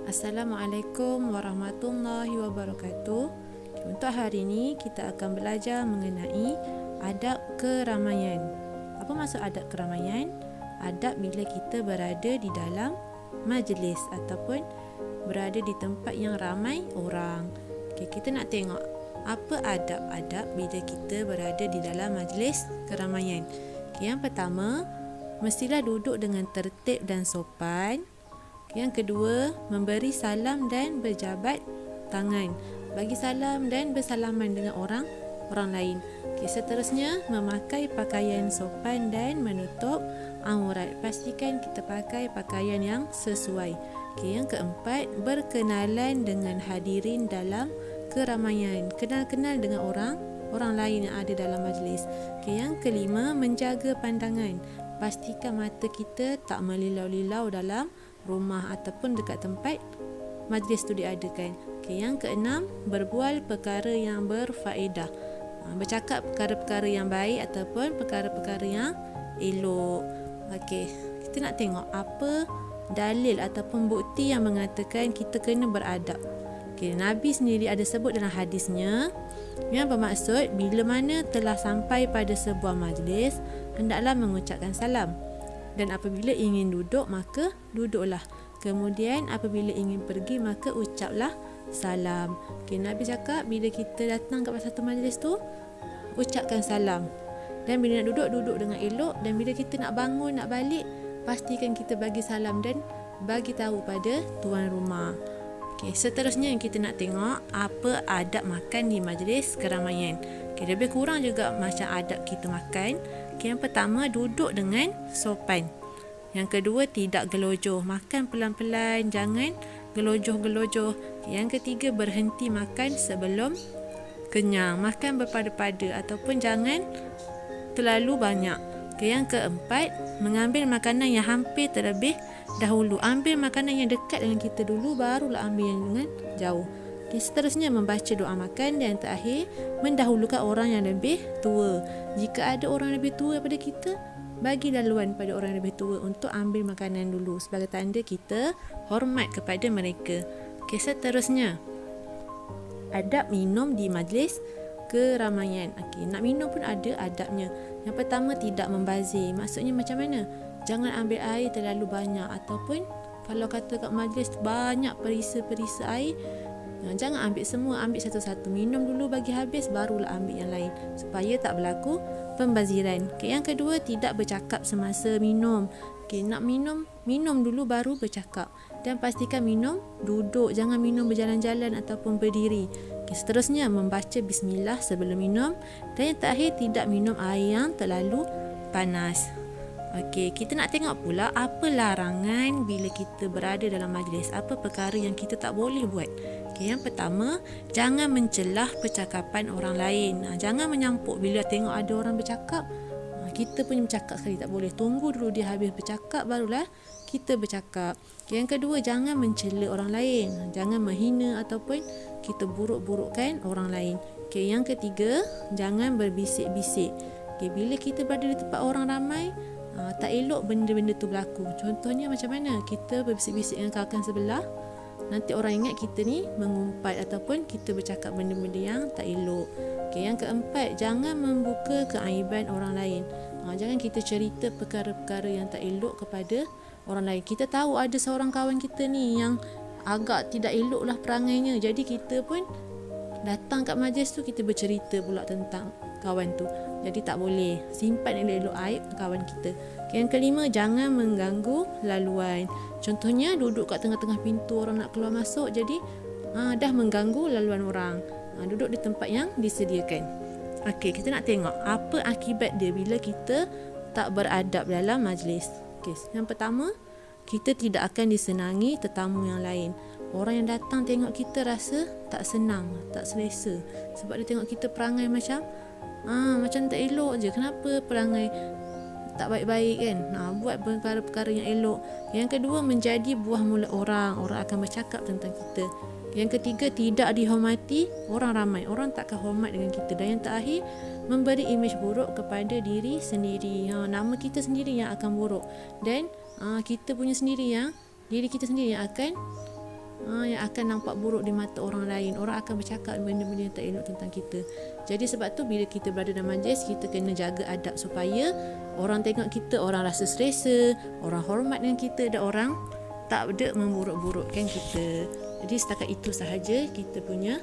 Assalamualaikum warahmatullahi wabarakatuh. Untuk hari ini kita akan belajar mengenai adab keramaian. Apa maksud adab keramaian? Adab bila kita berada di dalam majlis ataupun berada di tempat yang ramai orang. Kita nak tengok apa adab-adab bila kita berada di dalam majlis keramaian. Yang pertama, mestilah duduk dengan tertib dan sopan. Yang kedua, memberi salam dan berjabat tangan. Bagi salam dan bersalaman dengan orang lain. Seterusnya, memakai pakaian sopan dan menutup aurat. Pastikan kita pakai pakaian yang sesuai. Yang keempat, berkenalan dengan hadirin dalam keramaian. Kenal-kenal dengan orang lain yang ada dalam majlis. Yang kelima, menjaga pandangan. Pastikan mata kita tak melilau-lilau dalam rumah ataupun dekat tempat majlis tu diadakan. Yang keenam, berbual perkara yang berfaedah. Bercakap perkara-perkara yang baik ataupun perkara-perkara yang elok. Kita nak tengok apa dalil ataupun bukti yang mengatakan kita kena beradab. Nabi sendiri ada sebut dalam hadisnya yang bermaksud bila mana telah sampai pada sebuah majlis, hendaklah mengucapkan salam. Dan apabila ingin duduk, maka duduklah. Kemudian apabila ingin pergi, maka ucaplah salam. Nabi cakap bila kita datang ke satu majlis tu, ucapkan salam. Dan bila nak duduk, duduk dengan elok. Dan bila kita nak bangun, nak balik, pastikan kita bagi salam dan bagi tahu pada tuan rumah. Seterusnya yang kita nak tengok apa adab makan di majlis keramaian. Lebih kurang juga macam adab kita makan. Yang pertama, duduk dengan sopan. Yang kedua, tidak gelojoh. Makan pelan-pelan, jangan gelojoh-gelojoh. Yang ketiga, berhenti makan sebelum kenyang. Makan berpada-pada ataupun jangan terlalu banyak. Yang keempat, mengambil makanan yang hampir terlebih dahulu. Ambil makanan yang dekat dengan kita dulu, barulah ambil yang dengan jauh. Seterusnya, membaca doa makan. Dan yang terakhir, mendahulukan orang yang lebih tua. Jika ada orang lebih tua daripada kita, bagi laluan pada orang yang lebih tua untuk ambil makanan dulu sebagai tanda kita hormat kepada mereka. Seterusnya, adab minum di majlis keramaian. Nak minum pun ada adabnya. Yang pertama, tidak membazir. Maksudnya macam mana? Jangan ambil air terlalu banyak, ataupun kalau kata kat majlis banyak perisa-perisa air, jangan ambil semua, ambil satu-satu. Minum dulu bagi habis, barulah ambil yang lain, supaya tak berlaku pembaziran. Yang kedua, tidak bercakap semasa minum. Nak minum dulu baru bercakap. Dan pastikan minum duduk, jangan minum berjalan-jalan ataupun berdiri. Seterusnya, membaca bismillah sebelum minum. Dan yang terakhir, tidak minum air yang terlalu panas. Kita nak tengok pula apa larangan bila kita berada dalam majlis. Apa perkara yang kita tak boleh buat. Yang pertama, jangan mencelah percakapan orang lain. Jangan menyampuk bila tengok ada orang bercakap. Kita pun bercakap sekali tak boleh. Tunggu dulu dia habis bercakap, barulah kita bercakap. Yang kedua, jangan mencela orang lain. Jangan menghina ataupun kita buruk-burukkan orang lain. Yang ketiga, jangan berbisik-bisik. Bila kita berada di tempat orang ramai, tak elok benda-benda tu berlaku. Contohnya macam mana? Kita berbisik-bisik dengan kawan sebelah, nanti orang ingat kita ni mengumpat ataupun kita bercakap benda-benda yang tak elok. Yang keempat, jangan membuka keaiban orang lain. Jangan kita cerita perkara-perkara yang tak elok kepada orang lain. Kita tahu ada seorang kawan kita ni yang agak tidak elok lah perangainya. Jadi kita pun datang kat majlis tu, kita bercerita pula tentang kawan tu. Jadi tak boleh. Simpan elok-elok aib kawan kita. Yang kelima, jangan mengganggu laluan. Contohnya, duduk kat tengah-tengah pintu, orang nak keluar masuk, jadi dah mengganggu laluan orang. Duduk di tempat yang disediakan. Kita nak tengok apa akibat dia bila kita tak beradab dalam majlis. Yang pertama, kita tidak akan disenangi tetamu yang lain. Orang yang datang tengok kita rasa tak senang, tak selesa. Sebab dia tengok kita perangai macam tak elok je. Kenapa perangai tak baik-baik kan? Buat perkara-perkara yang elok. Yang kedua, menjadi buah mulut orang. Orang akan bercakap tentang kita. Yang ketiga, tidak dihormati orang ramai. Orang takkan hormat dengan kita. Dan yang terakhir, memberi imej buruk kepada diri sendiri. Nama kita sendiri yang akan buruk. Dan kita punya sendiri yang diri kita sendiri yang akan yang akan nampak buruk di mata orang lain. Orang akan bercakap benda-benda yang tak elok tentang kita. Jadi sebab tu bila kita berada dalam majlis, kita kena jaga adab supaya orang tengok kita, orang rasa selesa, orang hormat dengan kita, dan orang tak ada memburuk-burukkan kita. Jadi setakat itu sahaja kita punya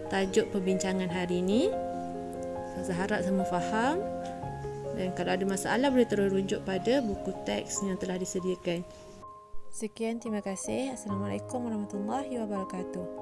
tajuk perbincangan hari ini. Saya harap semua faham. Dan kalau ada masalah boleh terus rujuk pada buku teks yang telah disediakan. Sekian, terima kasih. Assalamualaikum warahmatullahi wabarakatuh.